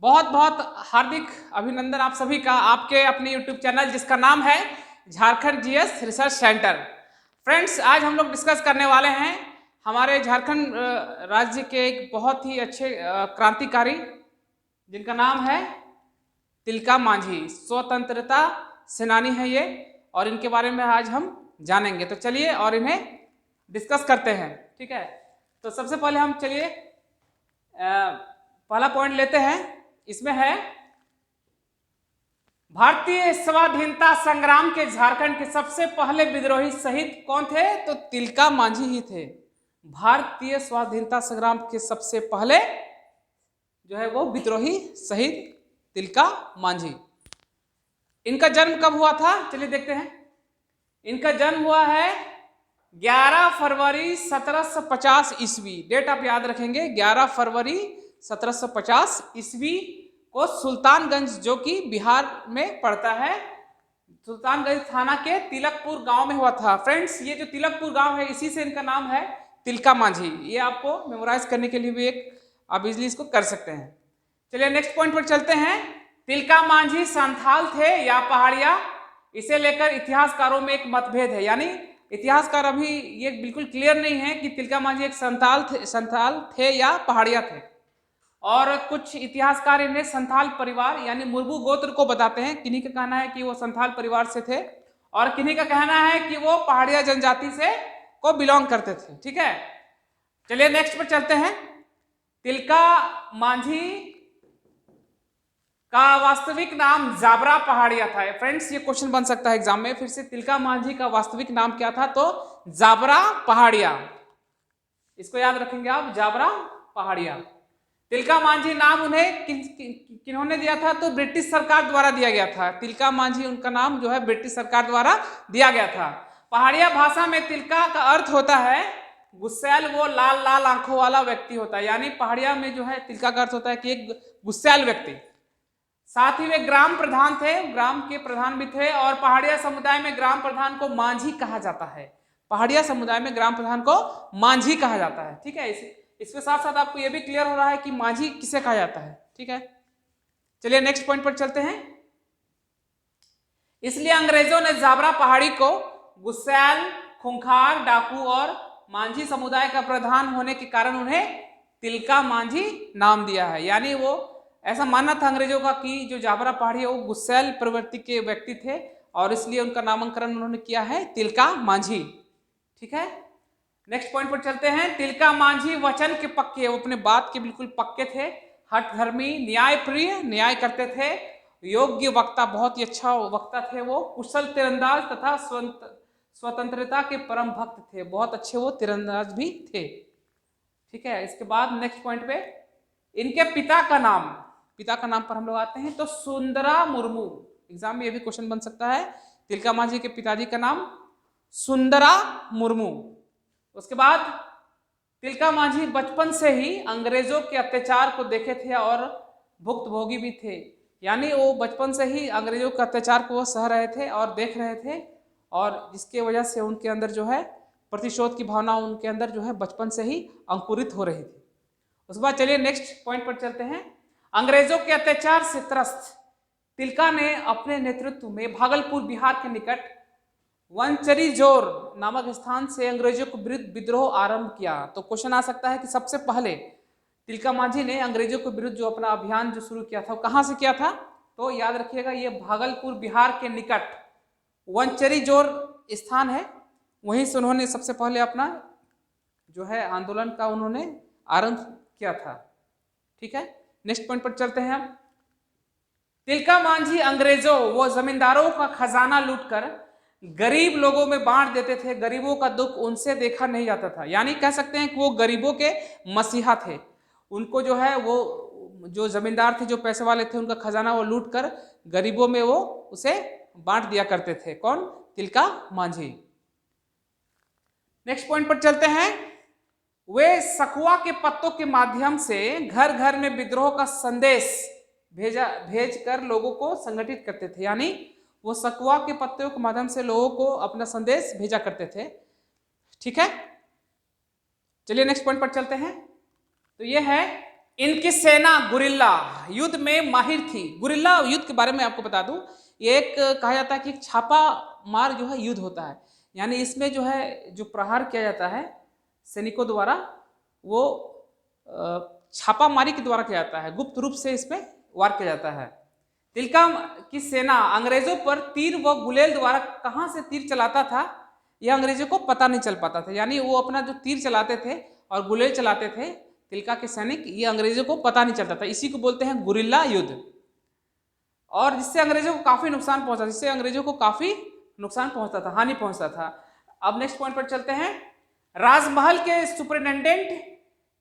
बहुत बहुत हार्दिक अभिनंदन आप सभी का आपके अपने YouTube चैनल जिसका नाम है Jharkhand GS research centre. Friends, आज हम लोग डिस्कस करने वाले हैं हमारे झारखंड राज्य के एक बहुत ही अच्छे क्रांतिकारी जिनका नाम है तिलका मांझी। स्वतंत्रता सेनानी है ये, और इनके बारे में आज हम जानेंगे। तो चलिए और इन्हें डिस्कस करते हैं। ठीक है, तो सबसे पहले हम चलिए पहला पॉइंट लेते हैं। इसमें है भारतीय स्वाधीनता संग्राम के झारखंड के सबसे पहले विद्रोही शहीद कौन थे? तो तिलका मांझी ही थे। भारतीय स्वाधीनता संग्राम के सबसे पहले जो है वो विद्रोही शहीद तिलका मांझी। इनका जन्म कब हुआ था? चलिए देखते हैं। इनका जन्म हुआ है 11 फरवरी 1750 ईस्वी। डेट आप याद रखेंगे, 11 फरवरी 1750 ईस्वी को सुल्तानगंज, जो कि बिहार में पड़ता है, सुल्तानगंज थाना के तिलकपुर गांव में हुआ था। फ्रेंड्स, ये जो तिलकपुर गांव है इसी से इनका नाम है तिलका मांझी। ये आपको मेमोराइज करने के लिए भी आप इजिली इसको कर सकते हैं। चलिए नेक्स्ट पॉइंट पर चलते हैं। तिलका मांझी संथाल थे या पहाड़िया? इसे लेकर इतिहासकारों में एक मतभेद है, यानी इतिहासकार अभी ये बिल्कुल क्लियर नहीं है कि तिलका मांझी एक संथाल थे या पहाड़िया थे। और कुछ इतिहासकार इन्हें संथाल परिवार यानी मुर्मू गोत्र को बताते हैं। किन्हीं का कहना है कि वो संथाल परिवार से थे और किन्हीं का कहना है कि वो पहाड़िया जनजाति से को बिलोंग करते थे। ठीक है, चलिए नेक्स्ट पर चलते हैं। तिलका मांझी का वास्तविक नाम जाबरा पहाड़िया था। फ्रेंड्स, ये क्वेश्चन बन सकता है एग्जाम में फिर से। तिलका मांझी का वास्तविक नाम क्या था? तो जाबरा पहाड़िया। इसको याद रखेंगे आप, जाबरा पहाड़िया। तिलका मांझी नाम उन्हें किन्होंने दिया था? तो ब्रिटिश सरकार द्वारा दिया गया था। तिलका मांझी उनका नाम जो है ब्रिटिश सरकार द्वारा दिया गया था। पहाड़िया भाषा में तिलका का अर्थ होता है गुस्सैल, वो लाल लाल आंखों वाला व्यक्ति होता है। यानी पहाड़िया में जो है तिलका का अर्थ होता है कि एक गुस्सैल व्यक्ति। साथ ही वे ग्राम प्रधान थे, ग्राम के प्रधान भी थे। और पहाड़िया समुदाय में ग्राम प्रधान को मांझी कहा जाता है। पहाड़िया समुदाय में ग्राम प्रधान को मांझी कहा जाता है। ठीक है, इसके साथ साथ आपको यह भी क्लियर हो रहा है कि मांझी किसे कहा जाता है। ठीक है, चलिए नेक्स्ट पॉइंट पर चलते हैं। इसलिए अंग्रेजों ने जाबरा पहाड़ी को गुस्सैल, खूंखार, डाकू और मांझी समुदाय का प्रधान होने के कारण उन्हें तिलका मांझी नाम दिया है। यानी वो ऐसा मानना था अंग्रेजों का कि जो जाबरा पहाड़ी है वो गुस्सैल प्रवृत्ति के व्यक्ति थे और इसलिए उनका नामकरण उन्होंने किया है तिलका मांझी। ठीक है, नेक्स्ट पॉइंट पर चलते हैं। तिलका मांझी वचन के पक्के, वो अपने बात के बिल्कुल पक्के थे। हठधर्मी, न्यायप्रिय, न्याय करते थे। योग्य वक्ता, बहुत ही अच्छा वक्ता थे वो। कुशल तीरंदाज तथा स्वतंत्रता के परम भक्त थे। बहुत अच्छे वो तीरंदाज भी थे। ठीक है, इसके बाद नेक्स्ट पॉइंट पे इनके पिता का नाम पर हम लोग आते हैं। तो सुंदरा मुर्मू, एग्जाम में ये भी क्वेश्चन बन सकता है। तिलका मांझी के पिताजी का नाम सुंदरा मुर्मू। उसके बाद तिलका मांझी बचपन से ही अंग्रेजों के अत्याचार को देखे थे और भुक्तभोगी भी थे। यानी वो बचपन से ही अंग्रेजों के अत्याचार को वो सह रहे थे और देख रहे थे, और जिसके वजह से उनके अंदर जो है प्रतिशोध की भावना उनके अंदर जो है बचपन से ही अंकुरित हो रही थी। उसके बाद चलिए नेक्स्ट पॉइंट पर चलते हैं। अंग्रेजों के अत्याचार से त्रस्त तिलका ने अपने नेतृत्व में भागलपुर बिहार के निकट वनचरी जोर नामक स्थान से अंग्रेजों के विरुद्ध विद्रोह आरंभ किया। तो क्वेश्चन आ सकता है कि सबसे पहले तिलका मांझी ने अंग्रेजों के विरुद्ध जो अपना अभियान जो शुरू किया था वो कहाँ से किया था? तो याद रखिएगा, ये भागलपुर बिहार के निकट वनचरी जोर स्थान है, वहीं से उन्होंने सबसे पहले अपना जो है आंदोलन का उन्होंने आरंभ किया था। ठीक है, नेक्स्ट पॉइंट पर चलते हैं हम। तिलका मांझी अंग्रेजों व जमींदारों का खजाना लूटकर गरीब लोगों में बांट देते थे। गरीबों का दुख उनसे देखा नहीं जाता था। यानी कह सकते हैं कि वो गरीबों के मसीहा थे। उनको जो है वो जो जमींदार थे, जो पैसे वाले थे, उनका खजाना वो लूट कर गरीबों में वो उसे बांट दिया करते थे। कौन? तिलका मांझी। नेक्स्ट पॉइंट पर चलते हैं। वे सखुआ के पत्तों के माध्यम से घर घर में विद्रोह का संदेश भेज कर लोगों को संगठित करते थे। यानी वो सखुआ के पत्तों के माध्यम से लोगों को अपना संदेश भेजा करते थे। ठीक है, चलिए नेक्स्ट पॉइंट पर चलते हैं। तो ये है इनकी सेना गुरिल्ला युद्ध में माहिर थी। गुरिल्ला युद्ध के बारे में आपको बता दूं, ये एक कहा जाता है कि छापा मार जो है युद्ध होता है, यानी इसमें जो है जो प्रहार किया जाता है सैनिकों द्वारा वो छापामारी के द्वारा किया जाता है, गुप्त रूप से इसमें वार किया जाता है। तिलका की सेना अंग्रेजों पर तीर व गुलेल द्वारा कहाँ से तीर चलाता था यह अंग्रेजों को पता नहीं चल पाता था, यानी वो अपना जो तीर चलाते थे और गुलेल चलाते थे तिलका के सैनिक, ये अंग्रेजों को पता नहीं चलता था। इसी को बोलते हैं गुरिल्ला युद्ध, और जिससे अंग्रेजों को काफी नुकसान पहुंचा, जिससे अंग्रेजों को काफी नुकसान पहुंचता था, हानि पहुंचता था। अब नेक्स्ट पॉइंट पर चलते हैं। राजमहल के सुपरिटेंडेंट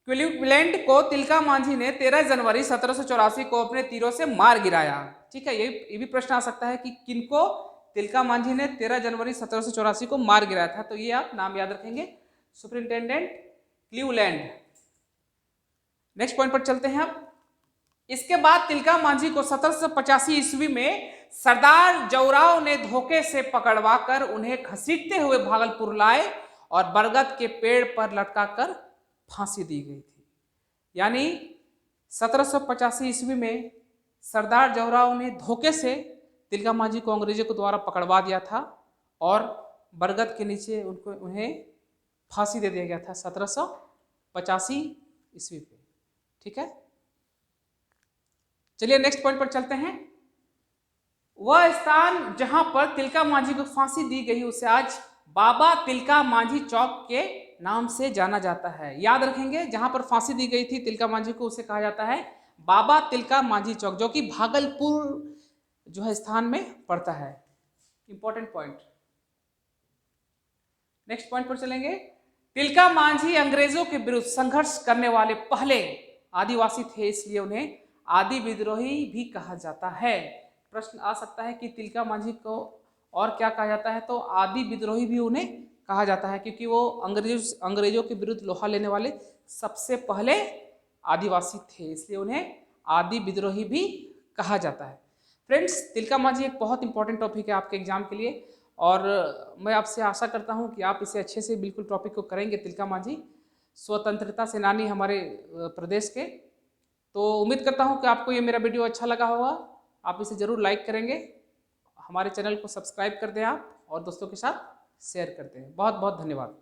क्विलिप्लैंड को तिलका मांझी ने 13 जनवरी 1784 को अपने तीरों से मार गिराया। ठीक है, ये भी प्रश्न आ सकता है कि किनको तिलका मांझी ने 13 जनवरी 1784 को मार गिराया था, तो ये आप नाम याद रखेंगे, सुपरिटेंडेंट क्लीवलैंड। नेक्स्ट पॉइंट पर चलते हैं। अब इसके बाद तिलका मांझी को 1785 ईस्वी में सरदार जौराव ने धोखे से पकड़वाकर उन्हें घसीटते हुए भागलपुर लाए और बरगद के पेड़ पर लटकाकर फांसी दी गई थी। यानी 1785 ईस्वी में सरदार जौराव ने धोखे से तिलका मांझी को अंग्रेजों के द्वारा पकड़वा दिया था और बरगद के नीचे उन्हें फांसी दे दिया गया था 1785 ईस्वी पे। ठीक है, चलिए नेक्स्ट पॉइंट पर चलते हैं। वह स्थान जहां पर तिलका मांझी को फांसी दी गई उसे आज बाबा तिलका मांझी चौक के नाम से जाना जाता है। याद रखेंगे, जहां पर फांसी दी गई थी तिलका मांझी को उसे कहा जाता है बाबा तिलका मांझी चौक, जो कि भागलपुर जो है स्थान में पड़ता है। Important point. नेक्स्ट पॉइंट पर चलेंगे। तिलका मांझी अंग्रेजों के विरुद्ध संघर्ष करने वाले पहले आदिवासी थे, इसलिए उन्हें आदि विद्रोही भी कहा जाता है। प्रश्न आ सकता है कि तिलका मांझी को और क्या कहा जाता है, तो आदि विद्रोही भी उन्हें कहा जाता है, क्योंकि वो अंग्रेजों के विरुद्ध लोहा लेने वाले सबसे पहले आदिवासी थे, इसलिए उन्हें आदि विद्रोही भी कहा जाता है। फ्रेंड्स, तिलका मांझी एक बहुत इंपॉर्टेंट टॉपिक है आपके एग्जाम के लिए, और मैं आपसे आशा करता हूं कि आप इसे अच्छे से बिल्कुल टॉपिक को करेंगे। तिलका मांझी स्वतंत्रता सेनानी हमारे प्रदेश के, तो उम्मीद करता हूं कि आपको ये मेरा वीडियो अच्छा लगा होगा। आप इसे ज़रूर लाइक करेंगे, हमारे चैनल को सब्सक्राइब कर दें आप, और दोस्तों के साथ शेयर करते हैं। बहुत बहुत धन्यवाद।